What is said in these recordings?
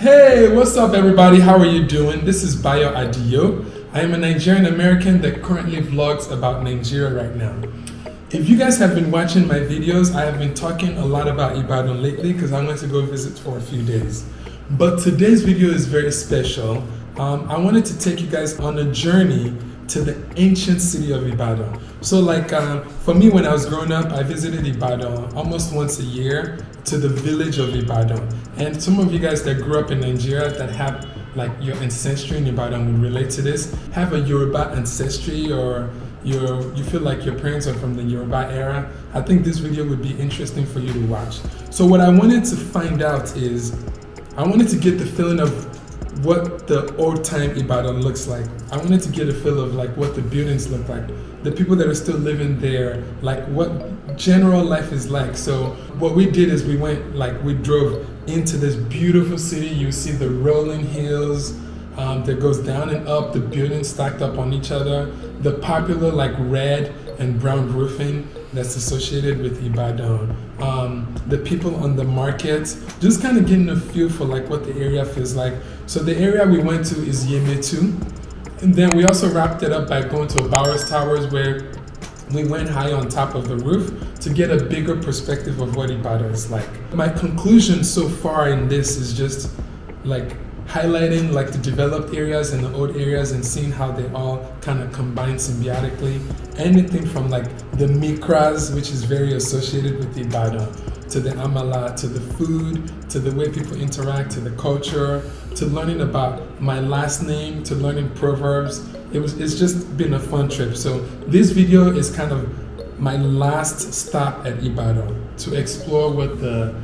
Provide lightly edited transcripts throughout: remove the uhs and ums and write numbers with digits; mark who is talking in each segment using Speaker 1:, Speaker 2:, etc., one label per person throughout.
Speaker 1: Hey, what's up everybody? How are you doing? This is Bayo Adio. I am a Nigerian American that currently vlogs about Nigeria right now. If you guys have been watching my videos, I have been talking a lot about Ibadan lately because I went to go visit for a few days. But today's video is very special. I wanted to take you guys on a journey to the ancient city of Ibadan. So for me, when I was growing up, I visited Ibadan almost once a year to the village of Ibadan. And some of you guys that grew up in Nigeria that have your ancestry in Ibadan would relate to this, have a Yoruba ancestry, or you feel like your parents are from the Yoruba era. I think this video would be interesting for you to watch. So what I wanted to find out is, I wanted to get the feeling of what the old time Ibadan looks like. I wanted to get a feel of what the buildings look like, the people that are still living there, what general life is like. So what we did is we drove into this beautiful city. You see the rolling hills that goes down and up, the buildings stacked up on each other, the popular red and brown roofing that's associated with Ibadan, the people on the market, just kind of getting a feel for what the area feels like. So the area we went to is Yemetu, and then we also wrapped it up by going to Bowers Towers, where we went high on top of the roof to get a bigger perspective of what Ibadan is like. My conclusion so far in this is just highlighting the developed areas and the old areas and seeing how they all kind of combine symbiotically. Anything from the mikras, which is very associated with Ibadan, to the amala, to the food, to the way people interact, to the culture, to learning about my last name, to learning proverbs. It's just been a fun trip. So this video is kind of my last stop at Ibadan to explore what the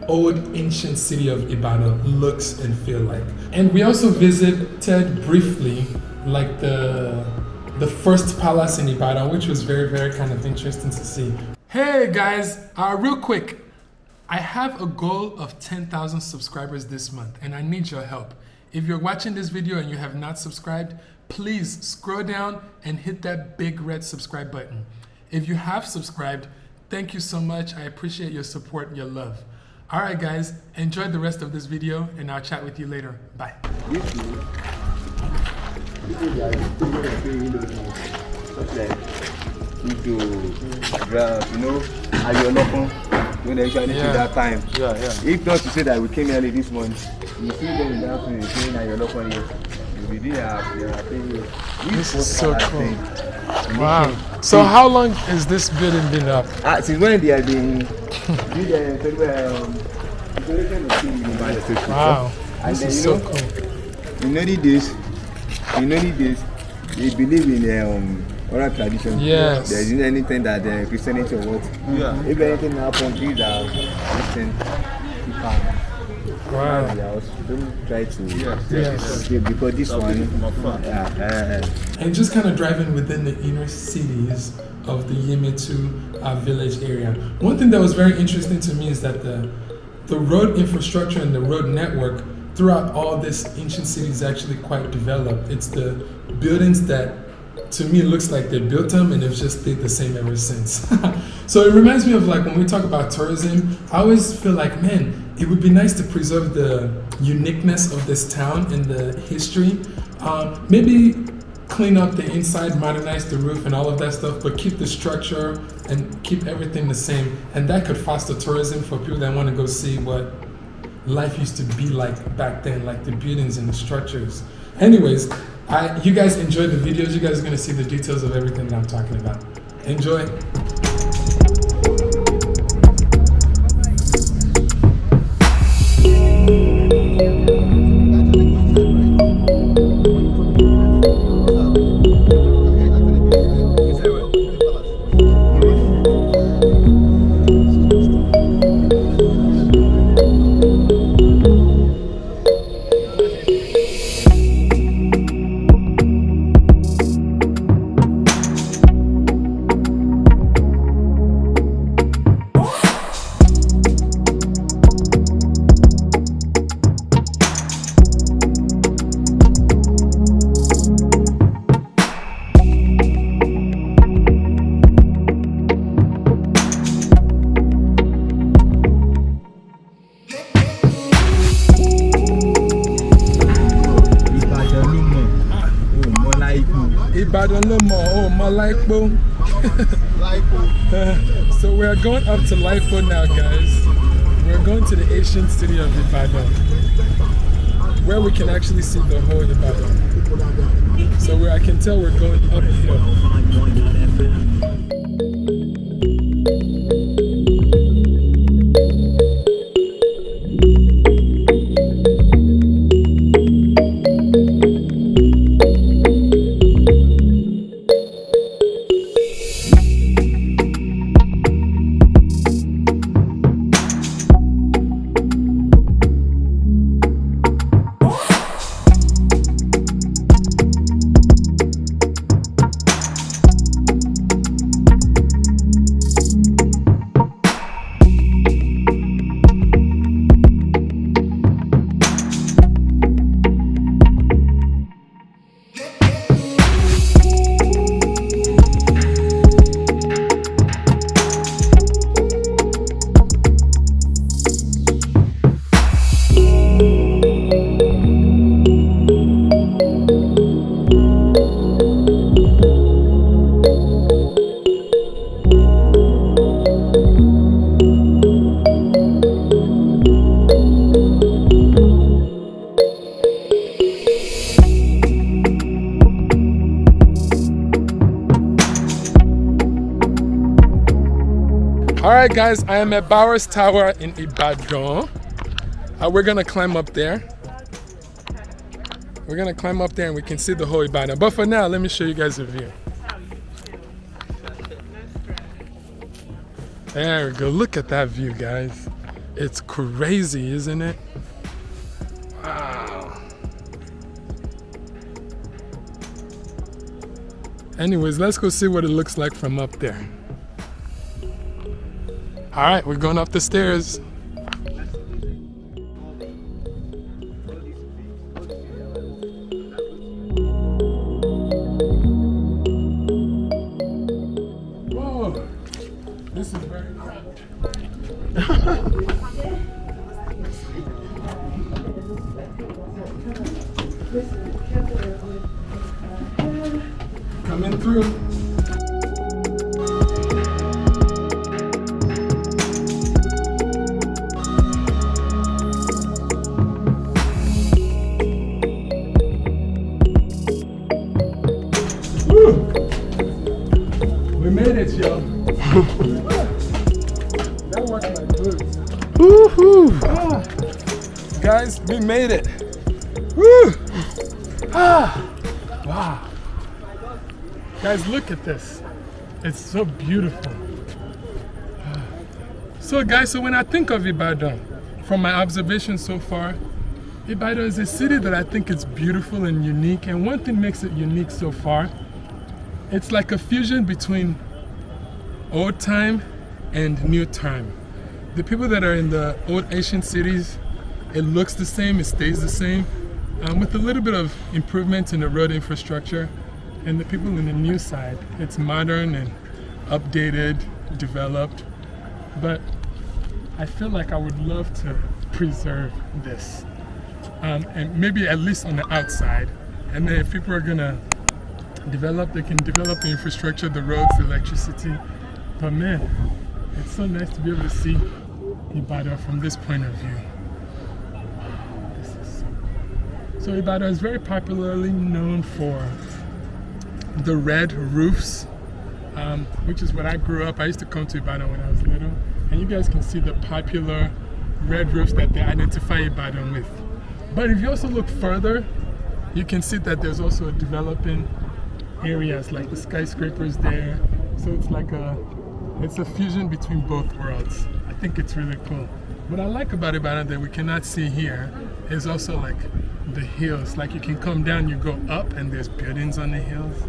Speaker 1: old ancient city of Ibadan looks and feel like. And we also visited briefly the first palace in Ibadan, which was very, very kind of interesting to see. Hey guys, real quick, I have a goal of 10,000 subscribers this month and I need your help. If you're watching this video and you have not subscribed, please scroll down and hit that big red subscribe button. If you have subscribed, thank you so much. I appreciate your support and your love. Alright guys, enjoy the rest of this video and I'll chat with you later. Bye.
Speaker 2: When they usually take that time. If not to say that we came early this morning, you see them in the afternoon playing Ayolopon here. We did have
Speaker 1: This is so cool. Wow. So how long has this building been up?
Speaker 2: Since when they have been
Speaker 1: wow.
Speaker 2: And
Speaker 1: this
Speaker 2: then
Speaker 1: is so cool.
Speaker 2: In early days, they believe in oral tradition.
Speaker 1: Yes.
Speaker 2: There isn't anything that Christianity or what. Yeah. If anything happens, these are Christian people.
Speaker 1: Wow.
Speaker 2: Don't try to.
Speaker 1: Yes.
Speaker 2: Because this one.
Speaker 1: And just kind of driving within the inner cities of the Yemetu village area. One thing that was very interesting to me is that the road infrastructure and the road network throughout all this ancient city is actually quite developed. It's the buildings that, to me, it looks like they built them and they've just stayed the same ever since. So it reminds me of when we talk about tourism, I always feel man, it would be nice to preserve the uniqueness of this town and the history. Maybe clean up the inside, modernize the roof and all of that stuff, but keep the structure and keep everything the same. And that could foster tourism for people that want to go see what life used to be like back then, the buildings and the structures. Anyways, you guys enjoy the videos. You guys are going to see the details of everything that I'm talking about. Enjoy. Oh, my layipo. So we are going up to layipo now, guys. We're going to the ancient city of Ibadan, where we can actually see the whole Ibadan. So I can tell we're going uphill. Alright guys, I am at Bowers Tower in Ibadan. We're gonna climb up there. We're gonna climb up there and we can see the whole Ibadan. But for now, let me show you guys a view. There we go, look at that view, guys. It's crazy, isn't it? Wow. Anyways, let's go see what it looks like from up there. All right, we're going up the stairs. Whoa, this is very crowded. Coming through. We made it, yo. That worked like boots. Woohoo! Ah. Guys, we made it. Woo! Ah! Wow. Guys, look at this. It's so beautiful. So guys, so when I think of Ibadan, from my observations so far, Ibadan is a city that I think is beautiful and unique. And one thing makes it unique so far, it's like a fusion between old time and new time. The people that are in the old ancient cities, it looks the same, it stays the same, with a little bit of improvement in the road infrastructure. And the people in the new side, it's modern and updated, developed. But I feel like I would love to preserve this. And maybe at least on the outside. And then if people are gonna develop, they can develop the infrastructure, the roads, the electricity. But man, it's so nice to be able to see Ibadan from this point of view. This is so Ibadan is very popularly known for the red roofs, which is what I grew up. I used to come to Ibadan when I was little. And you guys can see the popular red roofs that they identify Ibadan with. But if you also look further, you can see that there's also developing areas like the skyscrapers there. So it's like it's a fusion between both worlds. I think it's really cool. What I like about Ibadan that we cannot see here is also like the hills. Like you can come down, you go up and there's buildings on the hills.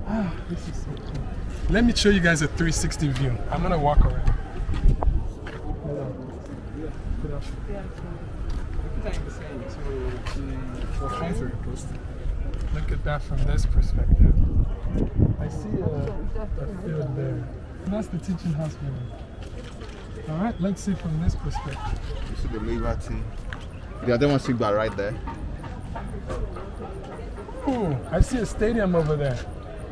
Speaker 1: Ah, this is so cool. Let me show you guys a 360 view. I'm gonna walk around. Look at that from this perspective. I see a field there. That's the teaching hospital. All right, let's see from this perspective.
Speaker 2: You see the Liberty. The other one Sigba right there.
Speaker 1: Ooh, I see a stadium over there.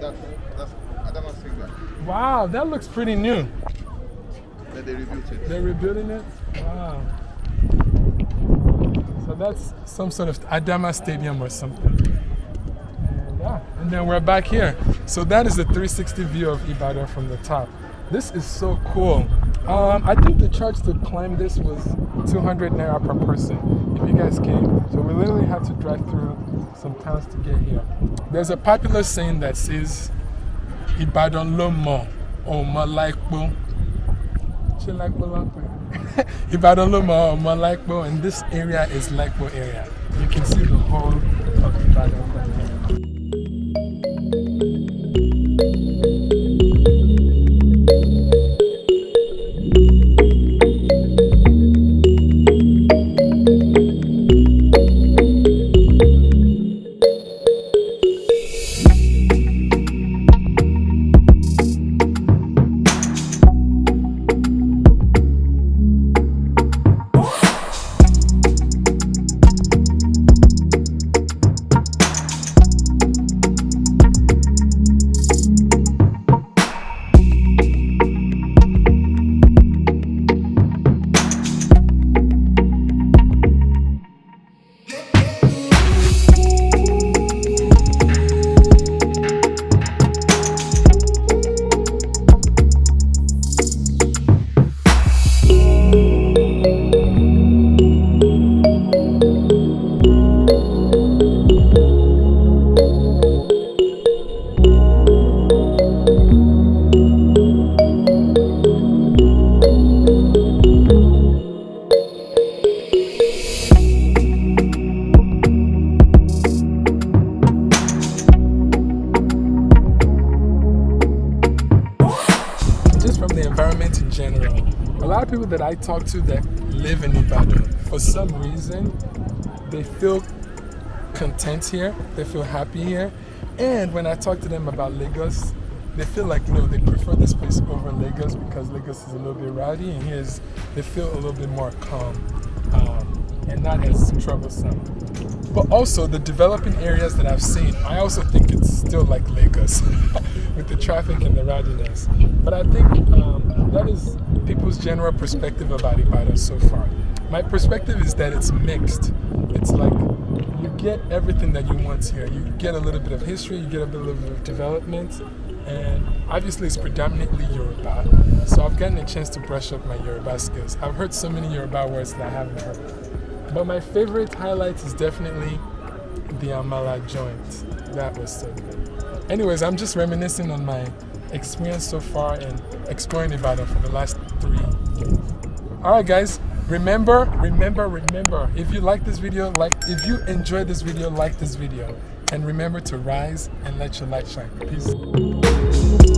Speaker 3: That's Adama Singer.
Speaker 1: Wow, that looks pretty new.
Speaker 3: Then they rebuilt it.
Speaker 1: They're rebuilding it? Wow. So that's some sort of Adama Stadium or something. And, yeah. And then we're back here. So that is the 360 view of Ibadan from the top. This is so cool. I think the charge to climb this was 200 naira per person if you guys came. So we literally had to drive through some towns to get here. There's a popular saying that says Ibadan Lomo or Malaikbo. Ibadan Lomo or Malaikbo, and this area is Laikbo area. You can see the whole of Ibadan from here. Environment in general. A lot of people that I talk to that live in Ibadan, for some reason, they feel content here, they feel happy here. And when I talk to them about Lagos, they feel like, you know, they prefer this place over Lagos because Lagos is a little bit rowdy, and here's, they feel a little bit more calm and not as troublesome. But also the developing areas that I've seen, I also think it's still like Lagos with the traffic and the rowdiness. But I think that is people's general perspective about Ibadan so far. My perspective is that it's mixed. It's like you get everything that you want here. You get a little bit of history, you get a little bit of development, and obviously it's predominantly Yoruba. So I've gotten a chance to brush up my Yoruba skills. I've heard so many Yoruba words that I haven't heard. But my favorite highlight is definitely the Amala joint. That was so good. Anyways, I'm just reminiscing on my experience so far and exploring Ibadan for the last 3 days. Alright guys, remember, if you like this video, if you enjoyed this video, like this video. And remember to rise and let your light shine. Peace.